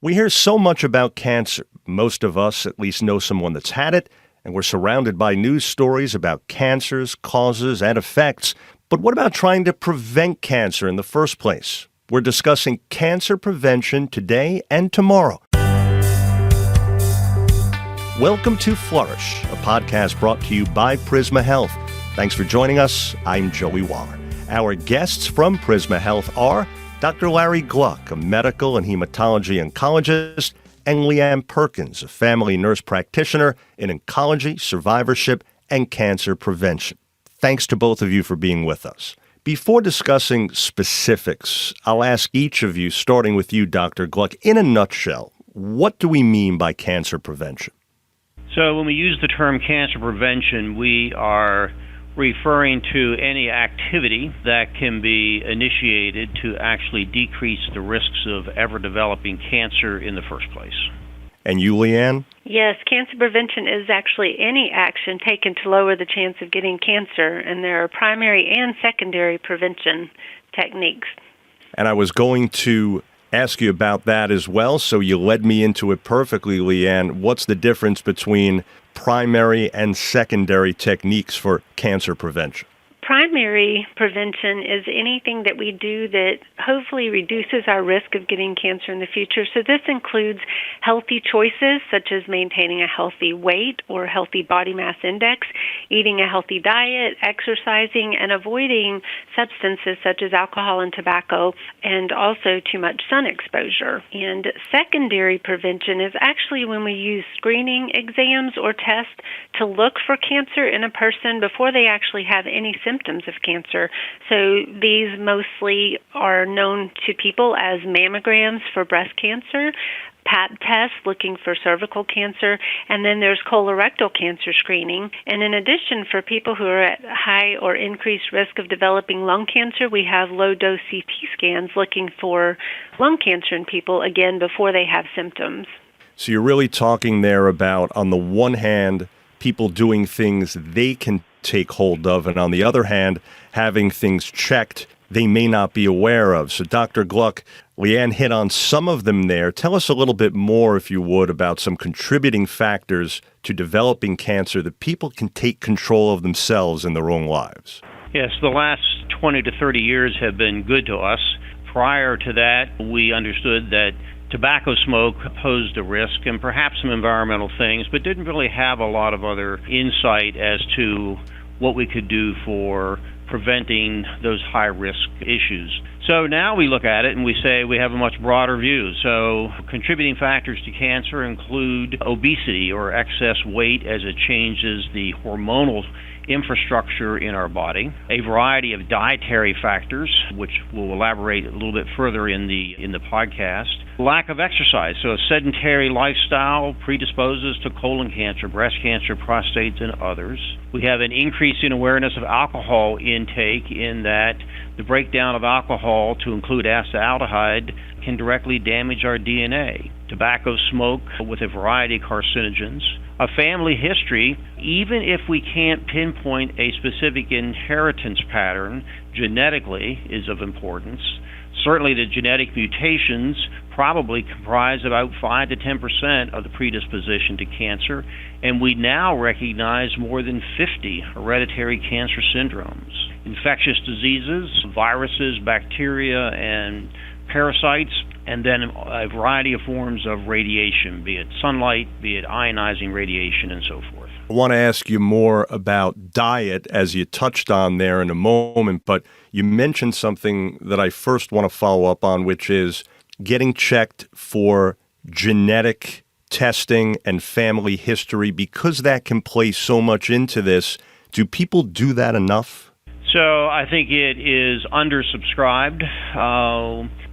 We hear so much about cancer. Most of us at least know someone that's had it, and we're surrounded by news stories about cancers, causes, and effects. But what about trying to prevent cancer in the first place? We're discussing cancer prevention today and tomorrow. Welcome to Flourish, a podcast brought to you by Prisma Health. Thanks for joining us. I'm Joey Waller. Our guests from Prisma Health are Dr. Larry Gluck, a medical and hematology oncologist, and LeAnn Perkins, a family nurse practitioner in oncology, survivorship, and cancer prevention. Thanks to both of you for being with us. Before discussing specifics, I'll ask each of you, starting with you, Dr. Gluck, in a nutshell, what do we mean by cancer prevention? So when we use the term cancer prevention, we are referring to any activity that can be initiated to actually decrease the risks of ever developing cancer in the first place. And you, LeAnn? Yes, cancer prevention is actually any action taken to lower the chance of getting cancer, and there are primary and secondary prevention techniques. And I was going to ask you about that as well, so you led me into it perfectly, LeAnn. What's the difference between primary and secondary techniques for cancer prevention? Primary prevention is anything that we do that hopefully reduces our risk of getting cancer in the future. So this includes healthy choices such as maintaining a healthy weight or healthy body mass index, eating a healthy diet, exercising, and avoiding substances such as alcohol and tobacco, and also too much sun exposure. And secondary prevention is actually when we use screening exams or tests to look for cancer in a person before they actually have any symptoms of cancer. So these mostly are known to people as mammograms for breast cancer, Pap tests looking for cervical cancer, and then there's colorectal cancer screening. And in addition, for people who are at high or increased risk of developing lung cancer, we have low-dose CT scans looking for lung cancer in people, again, before they have symptoms. So you're really talking there about, on the one hand, people doing things they can take hold of, and on the other hand, having things checked they may not be aware of. So Dr. Gluck, LeAnn hit on some of them there. Tell us a little bit more, if you would, about some contributing factors to developing cancer that people can take control of themselves in their own lives. Yes, the last 20 to 30 years have been good to us. Prior to that, we understood that tobacco smoke posed a risk and perhaps some environmental things, but didn't really have a lot of other insight as to what we could do for preventing those high-risk issues. So now we look at it and we say we have a much broader view. So contributing factors to cancer include obesity or excess weight as it changes the hormonal infrastructure in our body, a variety of dietary factors, which we'll elaborate a little bit further in the podcast, lack of exercise. So a sedentary lifestyle predisposes to colon cancer, breast cancer, prostate, and others. We have an increasing awareness of alcohol intake in that the breakdown of alcohol to include acetaldehyde can directly damage our DNA. Tobacco smoke with a variety of carcinogens. A family history, even if we can't pinpoint a specific inheritance pattern genetically, is of importance. Certainly the genetic mutations probably comprise about 5 to 10% of the predisposition to cancer, and we now recognize more than 50 hereditary cancer syndromes. Infectious diseases, viruses, bacteria, and parasites, and then a variety of forms of radiation, be it sunlight, be it ionizing radiation, and so forth. I want to ask you more about diet, as you touched on there in a moment, but you mentioned something that I first want to follow up on, which is getting checked for genetic testing and family history, because that can play so much into this. Do people do that enough? So I think it is undersubscribed.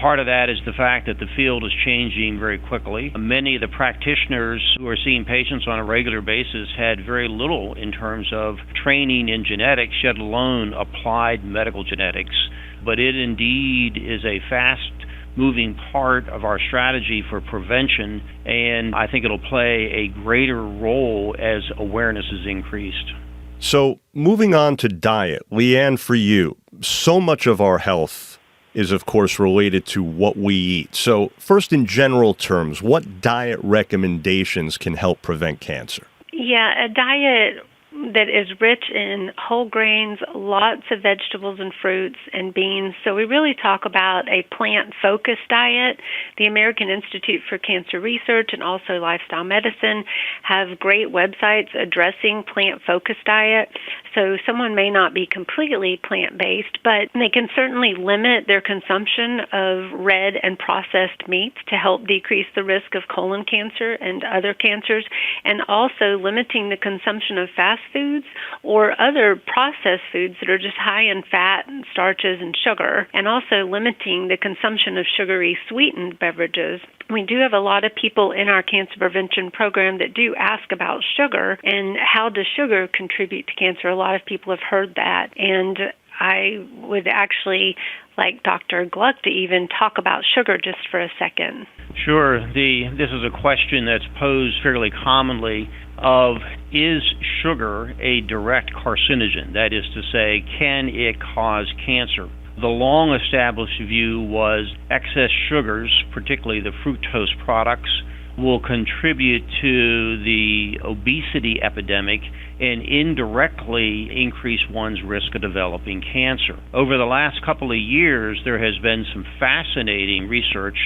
Part of that is the fact that the field is changing very quickly. Many of the practitioners who are seeing patients on a regular basis had very little in terms of training in genetics, yet alone applied medical genetics. But it indeed is a fast-moving part of our strategy for prevention, and I think it'll play a greater role as awareness is increased. So moving on to diet, LeAnn, for you, so much of our health is, of course, related to what we eat. So first, in general terms, what diet recommendations can help prevent cancer? Yeah, a diet that is rich in whole grains, lots of vegetables and fruits and beans. So we really talk about a plant-focused diet. The American Institute for Cancer Research and also Lifestyle Medicine have great websites addressing plant-focused diet. So someone may not be completely plant-based, but they can certainly limit their consumption of red and processed meats to help decrease the risk of colon cancer and other cancers, and also limiting the consumption of fast foods or other processed foods that are just high in fat and starches and sugar, and also limiting the consumption of sugary sweetened beverages. We do have a lot of people in our cancer prevention program that do ask about sugar and how does sugar contribute to cancer. A lot of people have heard that, and I would actually like Dr. Gluck to even talk about sugar just for a second. Sure. This is a question that's posed fairly commonly of, is sugar a direct carcinogen? That is to say, can it cause cancer? The long-established view was excess sugars, particularly the fructose products, will contribute to the obesity epidemic and indirectly increase one's risk of developing cancer. Over the last couple of years, there has been some fascinating research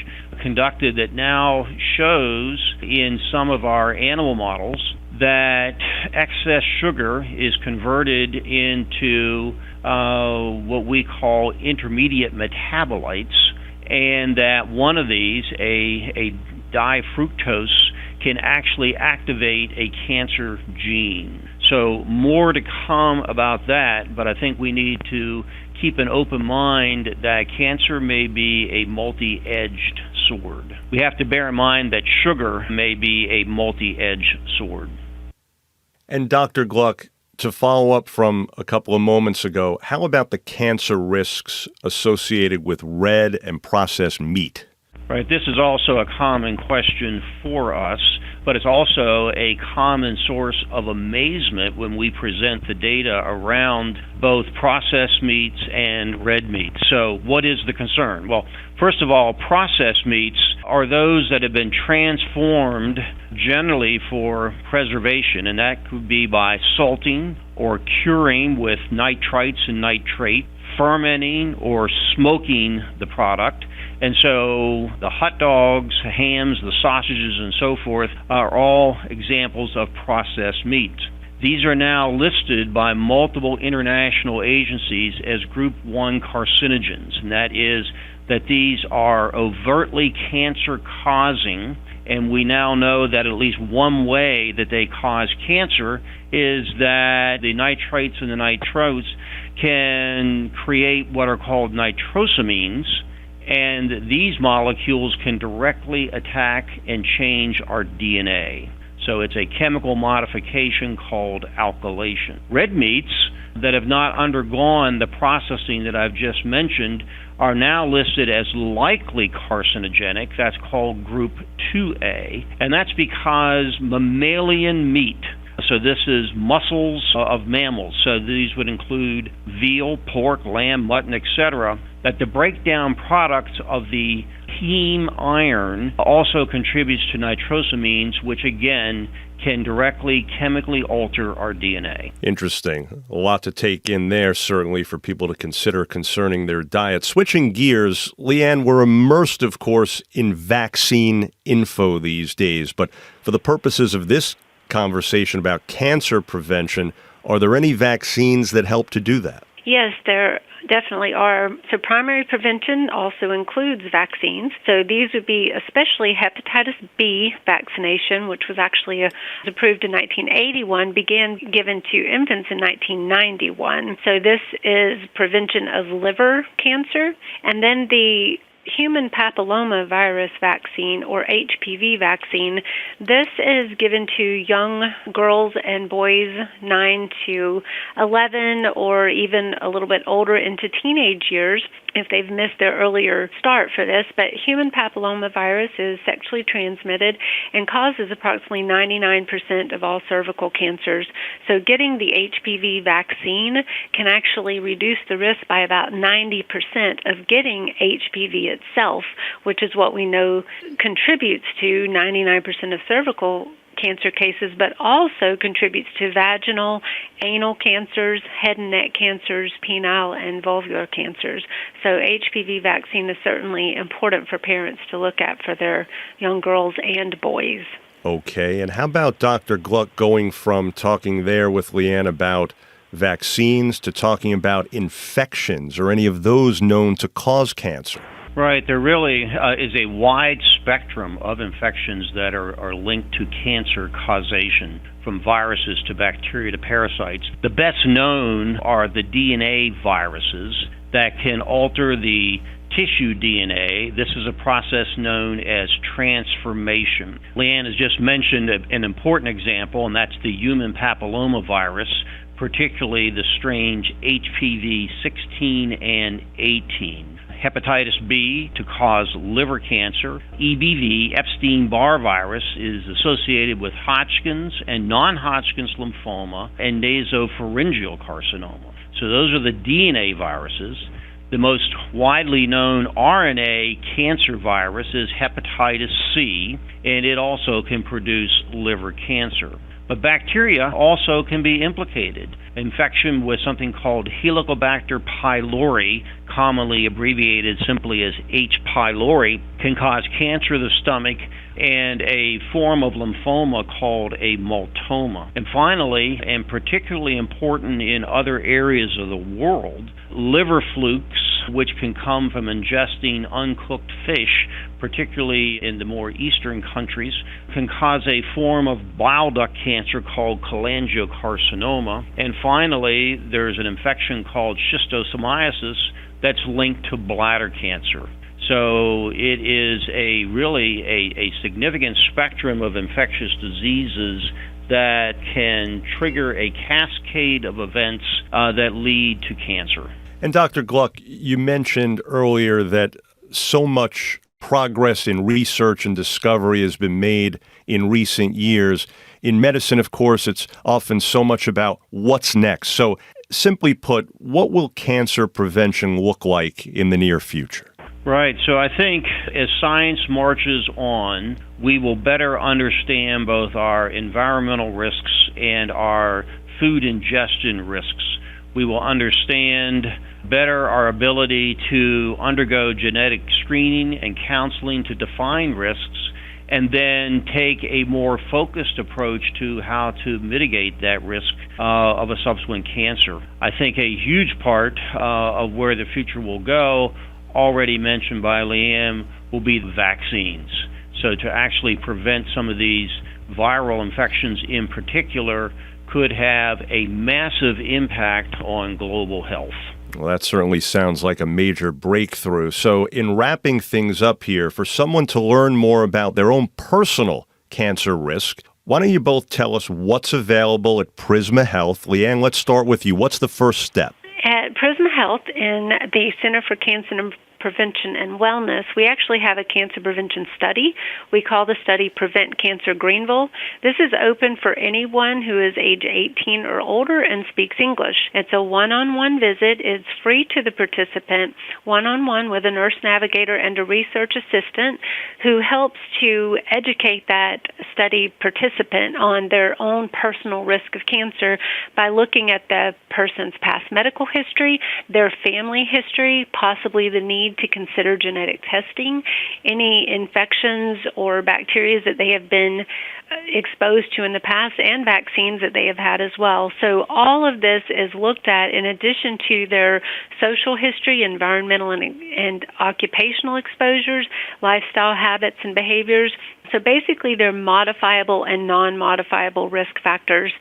conducted that now shows in some of our animal models that excess sugar is converted into what we call intermediate metabolites, and that one of these, a difructose, can actually activate a cancer gene. So more to come about that, but I think we need to keep an open mind that cancer may be a multi-edged sword. We have to bear in mind that sugar may be a multi-edged sword. And Dr. Gluck, to follow up from a couple of moments ago, how about the cancer risks associated with red and processed meat? Right. This is also a common question for us, but it's also a common source of amazement when we present the data around both processed meats and red meats. So what is the concern? Well, first of all, processed meats are those that have been transformed generally for preservation, and that could be by salting or curing with nitrites and nitrate, fermenting or smoking the product. And so the hot dogs, hams, the sausages, and so forth are all examples of processed meats. These are now listed by multiple international agencies as Group 1 carcinogens, and that is that these are overtly cancer-causing, and we now know that at least one way that they cause cancer is that the nitrates and the nitrates can create what are called nitrosamines, and these molecules can directly attack and change our DNA. So it's a chemical modification called alkylation. Red meats that have not undergone the processing that I've just mentioned are now listed as likely carcinogenic. That's called Group 2A, and that's because mammalian meat, so this is muscles of mammals, so these would include veal, pork, lamb, mutton, etc., that the breakdown product of the heme iron also contributes to nitrosamines, which again can directly chemically alter our DNA. Interesting. A lot to take in there, certainly, for people to consider concerning their diet. Switching gears, LeAnn, we're immersed, of course, in vaccine info these days, but for the purposes of this conversation about cancer prevention, are there any vaccines that help to do that? Yes, there definitely are. So primary prevention also includes vaccines. So these would be especially hepatitis B vaccination, which was actually approved in 1981, began given to infants in 1991. So this is prevention of liver cancer. And then the human papilloma virus vaccine, or HPV vaccine, this is given to young girls and boys 9 to 11 or even a little bit older into teenage years if they've missed their earlier start for this. But human papilloma virus is sexually transmitted and causes approximately 99% of all cervical cancers. So getting the HPV vaccine can actually reduce the risk by about 90% of getting HPV itself, which is what we know contributes to 99% of cervical cancer cases, but also contributes to vaginal, anal cancers, head and neck cancers, penile, and vulvar cancers. So HPV vaccine is certainly important for parents to look at for their young girls and boys. Okay, and how about Dr. Gluck going from talking there with LeAnn about vaccines to talking about infections or any of those known to cause cancer? Right. There really is a wide spectrum of infections that are linked to cancer causation, from viruses to bacteria to parasites. The best known are the DNA viruses that can alter the tissue DNA. This is a process known as transformation. LeAnn has just mentioned an important example, and that's the human papilloma virus, particularly the strange HPV 16 and 18. Hepatitis B to cause liver cancer. EBV, Epstein-Barr virus, is associated with Hodgkin's and non-Hodgkin's lymphoma and nasopharyngeal carcinoma. So those are the DNA viruses. The most widely known RNA cancer virus is hepatitis C, and it also can produce liver cancer. But bacteria also can be implicated. Infection with something called Helicobacter pylori, commonly abbreviated simply as H. pylori, can cause cancer of the stomach and a form of lymphoma called a multoma. And finally, and particularly important in other areas of the world, liver flukes, which can come from ingesting uncooked fish, particularly in the more eastern countries, can cause a form of bile duct cancer called cholangiocarcinoma. And finally, there's an infection called schistosomiasis that's linked to bladder cancer. So it is really a significant spectrum of infectious diseases that can trigger a cascade of events that lead to cancer. And Dr. Gluck, you mentioned earlier that so much progress in research and discovery has been made in recent years. In medicine, of course, it's often so much about what's next. So simply put, what will cancer prevention look like in the near future? Right. So I think as science marches on, we will better understand both our environmental risks and our food ingestion risks. We will understand better our ability to undergo genetic screening and counseling to define risks, and then take a more focused approach to how to mitigate that risk of a subsequent cancer. I think a huge part of where the future will go, already mentioned by LeAnn, will be the vaccines. So to actually prevent some of these viral infections in particular could have a massive impact on global health. Well, that certainly sounds like a major breakthrough. So in wrapping things up here, for someone to learn more about their own personal cancer risk, why don't you both tell us what's available at Prisma Health? LeAnn, let's start with you. What's the first step? At Prisma Health, in the Center for Cancer Prevention and Wellness, we actually have a cancer prevention study. We call the study Prevent Cancer Greenville. This is open for anyone who is age 18 or older and speaks English. It's a one-on-one visit. It's free to the participant, one-on-one with a nurse navigator and a research assistant who helps to educate that study participant on their own personal risk of cancer by looking at the person's past medical history, their family history, possibly the need to consider genetic testing, any infections or bacteria that they have been exposed to in the past, and vaccines that they have had as well. So all of this is looked at in addition to their social history, environmental and occupational exposures, lifestyle habits and behaviors. So basically, they're modifiable and non-modifiable risk factors.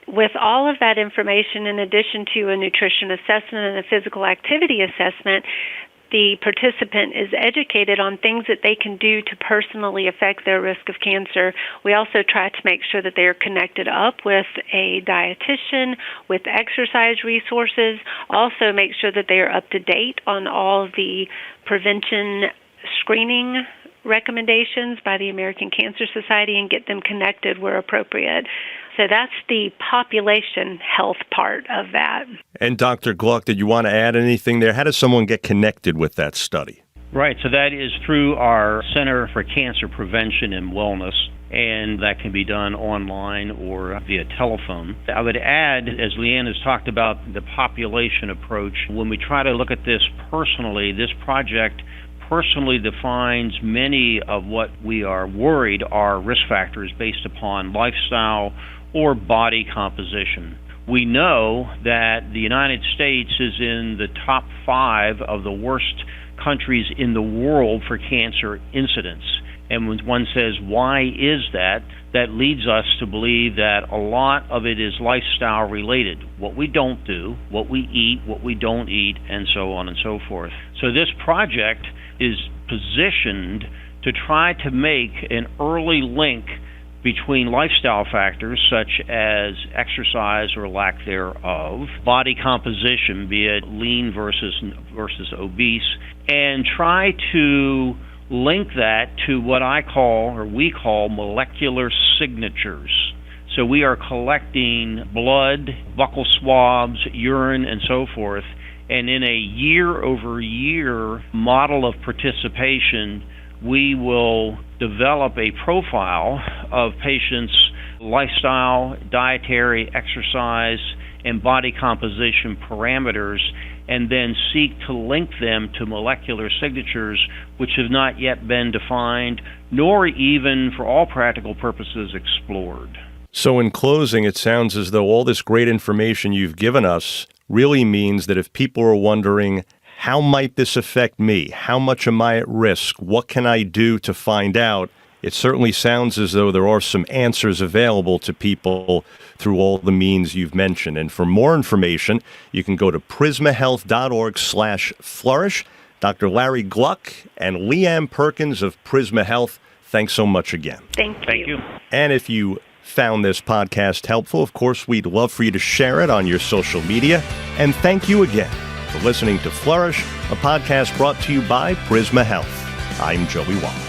With all of that information, in addition to a nutrition assessment and a physical activity assessment, the participant is educated on things that they can do to personally affect their risk of cancer. We also try to make sure that they are connected up with a dietitian, with exercise resources, also make sure that they are up to date on all the prevention screening recommendations by the American Cancer Society and get them connected where appropriate. So that's the population health part of that. And Dr. Gluck, did you want to add anything there? How does someone get connected with that study? Right, so that is through our Center for Cancer Prevention and Wellness, and that can be done online or via telephone. I would add, as LeAnn has talked about the population approach, when we try to look at this personally, this project personally defines many of what we are worried are risk factors based upon lifestyle or body composition. We know that the United States is in the top 5 of the worst countries in the world for cancer incidence. And when one says, why is that? That leads us to believe that a lot of it is lifestyle related. What we don't do, what we eat, what we don't eat, and so on and so forth. So this project is positioned to try to make an early link between lifestyle factors such as exercise or lack thereof, body composition, be it lean versus obese, and try to link that to what we call molecular signatures. So we are collecting blood, buccal swabs, urine, and so forth, and in a year-over-year model of participation, we will develop a profile of patients' lifestyle, dietary, exercise, and body composition parameters, and then seek to link them to molecular signatures which have not yet been defined, nor even, for all practical purposes, explored. So in closing, it sounds as though all this great information you've given us really means that if people are wondering, how might this affect me? How much am I at risk? What can I do to find out? It certainly sounds as though there are some answers available to people through all the means you've mentioned. And for more information, you can go to prismahealth.org/flourish. Dr. Larry Gluck and LeAnn Perkins of Prisma Health, thanks so much again. Thank you. And if you found this podcast helpful, of course, we'd love for you to share it on your social media. And thank you again for listening to Flourish, a podcast brought to you by Prisma Health. I'm Joey Waller.